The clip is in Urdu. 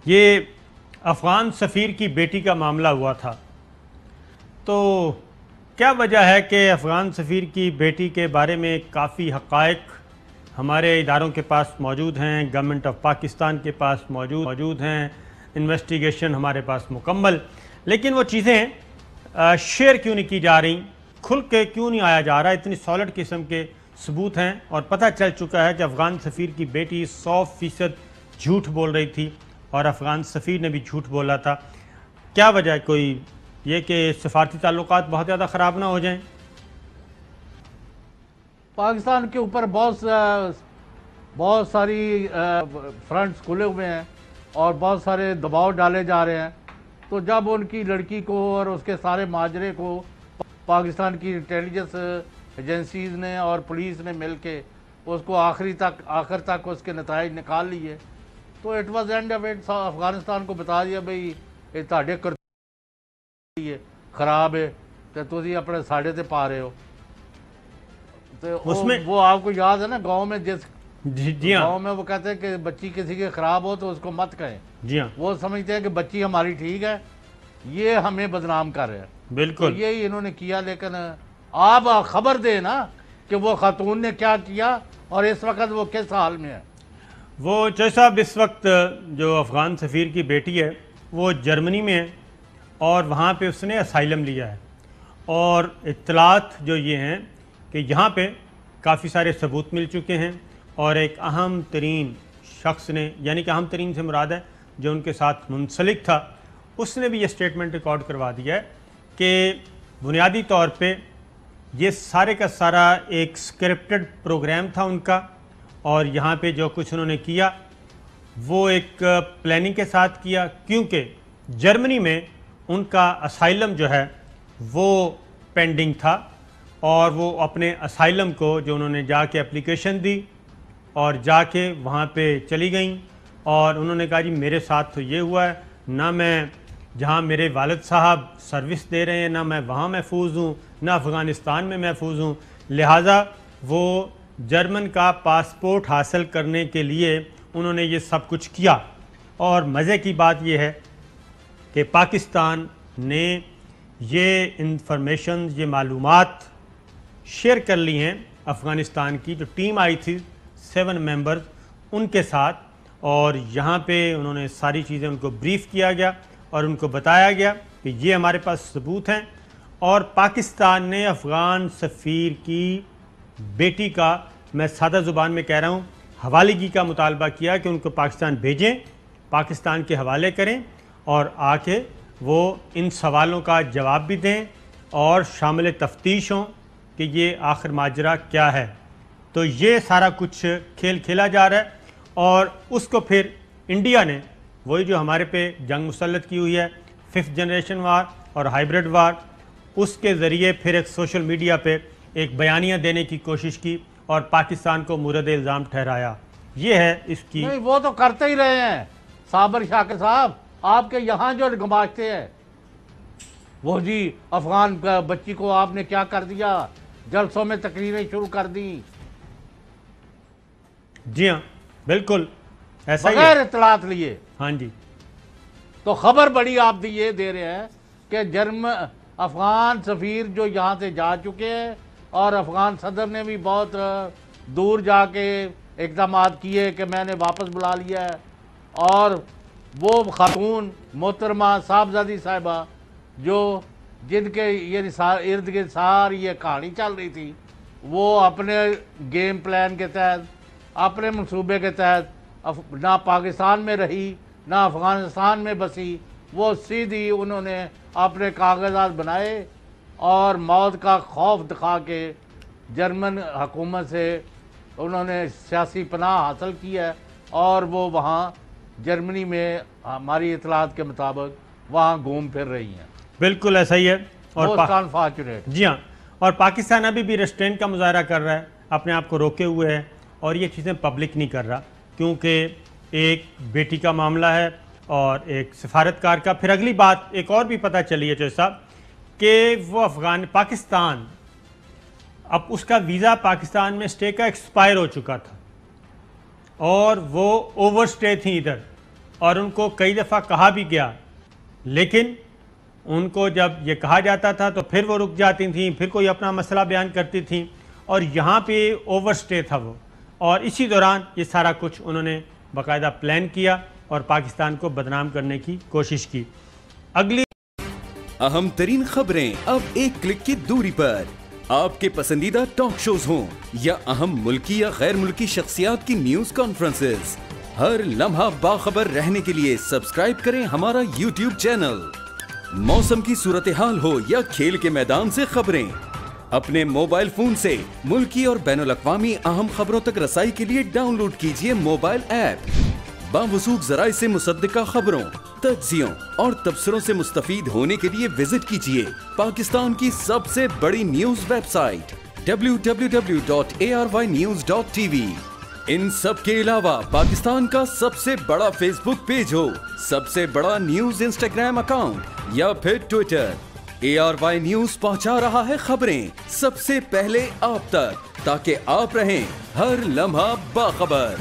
یہ افغان سفیر کی بیٹی کا معاملہ ہوا تھا، تو کیا وجہ ہے کہ افغان سفیر کی بیٹی کے بارے میں کافی حقائق ہمارے اداروں کے پاس موجود ہیں، گورنمنٹ آف پاکستان کے پاس موجود ہیں، انویسٹیگیشن ہمارے پاس مکمل، لیکن وہ چیزیں شیئر کیوں نہیں کی جا رہی، کھل کے کیوں نہیں آیا جا رہا؟ اتنی سالڈ قسم کے ثبوت ہیں اور پتہ چل چکا ہے کہ افغان سفیر کی بیٹی 100% جھوٹ بول رہی تھی اور افغان سفیر نے بھی جھوٹ بولا تھا۔ کیا وجہ ہے؟ کوئی یہ کہ سفارتی تعلقات بہت زیادہ خراب نہ ہو جائیں؟ پاکستان کے اوپر بہت ساری فرنٹس کھلے ہوئے ہیں اور بہت سارے دباؤ ڈالے جا رہے ہیں، تو جب ان کی لڑکی کو اور اس کے سارے ماجرے کو پاکستان کی انٹیلیجنس ایجنسیز نے اور پولیس نے مل کے اس کو آخر تک اس کے نتائج نکال لیے، تو it was and of it. Afghanistan کو بتا دیا بھئی یہ تہاڈے خراب ہے تو تسی اپنے ساڑے تے پا رہے ہو۔ وہ آپ کو یاد ہے نا گاؤں میں گاؤں میں وہ کہتے ہیں کہ بچی کسی کے خراب ہو تو اس کو مت کہیں، جی ہاں، وہ سمجھتے ہیں کہ بچی ہماری ٹھیک ہے، یہ ہمیں بدنام کر رہے ہیں۔ بالکل یہی انہوں نے کیا، لیکن آپ خبر دیں نا کہ وہ خاتون نے کیا کیا اور اس وقت وہ کس حال میں ہے۔ وہ چوہے صاحب اس وقت جو افغان سفیر کی بیٹی ہے وہ جرمنی میں ہے اور وہاں پہ اس نے اسائلم لیا ہے، اور اطلاعات جو یہ ہیں کہ یہاں پہ کافی سارے ثبوت مل چکے ہیں، اور ایک اہم ترین شخص نے، یعنی کہ اہم ترین سے مراد ہے جو ان کے ساتھ منسلک تھا، اس نے بھی یہ سٹیٹمنٹ ریکارڈ کروا دیا ہے کہ بنیادی طور پہ یہ سارے کا سارا ایک سکرپٹڈ پروگرام تھا ان کا، اور یہاں پہ جو کچھ انہوں نے کیا وہ ایک پلاننگ کے ساتھ کیا، کیونکہ جرمنی میں ان کا اسائلم جو ہے وہ پینڈنگ تھا، اور وہ اپنے اسائلم کو جو انہوں نے جا کے اپلیکیشن دی اور جا کے وہاں پہ چلی گئیں، اور انہوں نے کہا جی میرے ساتھ تو یہ ہوا ہے، نہ میں جہاں میرے والد صاحب سروس دے رہے ہیں نہ میں وہاں محفوظ ہوں، نہ افغانستان میں محفوظ ہوں، لہٰذا وہ جرمن کا پاسپورٹ حاصل کرنے کے لیے انہوں نے یہ سب کچھ کیا۔ اور مزے کی بات یہ ہے کہ پاکستان نے یہ انفارمیشن، یہ معلومات شیئر کر لی ہیں افغانستان کی جو ٹیم آئی تھی 7 ممبرز ان کے ساتھ، اور یہاں پہ انہوں نے ساری چیزیں ان کو بریف کیا گیا اور ان کو بتایا گیا کہ یہ ہمارے پاس ثبوت ہیں، اور پاکستان نے افغان سفیر کی بیٹی کا، میں سادہ زبان میں کہہ رہا ہوں، حوالگی کا مطالبہ کیا کہ ان کو پاکستان بھیجیں، پاکستان کے حوالے کریں اور آ کے وہ ان سوالوں کا جواب بھی دیں اور شامل تفتیش ہوں کہ یہ آخر ماجرا کیا ہے۔ تو یہ سارا کچھ کھیل کھیلا جا رہا ہے، اور اس کو پھر انڈیا نے وہی جو ہمارے پہ جنگ مسلط کی ہوئی ہے 5th جنریشن وار اور ہائیبرڈ وار، اس کے ذریعے پھر ایک سوشل میڈیا پہ ایک بیانیہ دینے کی کوشش کی اور پاکستان کو مورد الزام ٹھہرایا۔ یہ ہے اس کی، نہیں وہ تو کرتے ہی رہے ہیں صابر شاکر صاحب، آپ کے یہاں جو گماشتے ہیں وہ جی افغان بچی کو آپ نے کیا کر دیا، جلسوں میں تقریریں شروع کر دی، جی ہاں بالکل ایسا ہی بغیر ہے، اطلاعات لیے۔ ہاں جی، تو خبر بڑی آپ یہ دے رہے ہیں کہ افغان سفیر جو یہاں سے جا چکے ہیں، اور افغان صدر نے بھی بہت دور جا کے اقدامات کیے کہ میں نے واپس بلا لیا ہے، اور وہ خاتون محترمہ صاحبزادی صاحبہ جن کے یہ ارد گرد ساری یہ کہانی چل رہی تھی، وہ اپنے گیم پلان کے تحت، اپنے منصوبے کے تحت نہ پاکستان میں رہی نہ افغانستان میں بسی، وہ سیدھی انہوں نے اپنے کاغذات بنائے اور موت کا خوف دکھا کے جرمن حکومت سے انہوں نے سیاسی پناہ حاصل کی ہے، اور وہ وہاں جرمنی میں ہماری اطلاعات کے مطابق وہاں گھوم پھر رہی ہیں۔ بالکل ایسا ہی ہے، اور انفارچونیٹ، جی ہاں، اور پاکستان ابھی بھی ریسٹرین کا مظاہرہ کر رہا ہے، اپنے آپ کو روکے ہوئے ہے، اور یہ چیزیں پبلک نہیں کر رہا، کیونکہ ایک بیٹی کا معاملہ ہے اور ایک سفارتکار کا۔ پھر اگلی بات ایک اور بھی پتہ چلی ہے چوہے صاحب کہ وہ پاکستان، اب اس کا ویزا پاکستان میں اسٹے کا ایکسپائر ہو چکا تھا، اور وہ اوور اسٹے تھیں ادھر، اور ان کو کئی دفعہ کہا بھی گیا، لیکن ان کو جب یہ کہا جاتا تھا تو پھر وہ رک جاتی تھیں، پھر کوئی اپنا مسئلہ بیان کرتی تھیں، اور یہاں پہ اوور سٹے تھا وہ، اور اسی دوران یہ سارا کچھ انہوں نے باقاعدہ پلان کیا اور پاکستان کو بدنام کرنے کی کوشش کی۔ اگلی اہم ترین خبریں اب ایک کلک کی دوری پر، آپ کے پسندیدہ ٹاک شوز ہوں یا اہم ملکی یا غیر ملکی شخصیات کی نیوز کانفرنسز، ہر لمحہ باخبر رہنے کے لیے سبسکرائب کریں ہمارا یوٹیوب چینل۔ موسم کی صورتحال ہو یا کھیل کے میدان سے خبریں، اپنے موبائل فون سے ملکی اور بین الاقوامی اہم خبروں تک رسائی کے لیے ڈاؤن لوڈ کیجئے موبائل ایپ۔ باوثوق ذرائع سے مصدقہ خبروں، تجزیوں اور تبصروں سے مستفید ہونے کے لیے وزٹ کیجئے پاکستان کی سب سے بڑی نیوز ویب سائٹ www.arYnews.tv۔ ان سب کے علاوہ پاکستان کا سب سے بڑا فیس بک پیج ہو، سب سے بڑا نیوز انسٹاگرام اکاؤنٹ یا پھر ٹویٹر، ARY نیوز پہنچا رہا ہے خبریں سب سے پہلے آپ تک، تاکہ آپ رہیں ہر لمحہ باخبر۔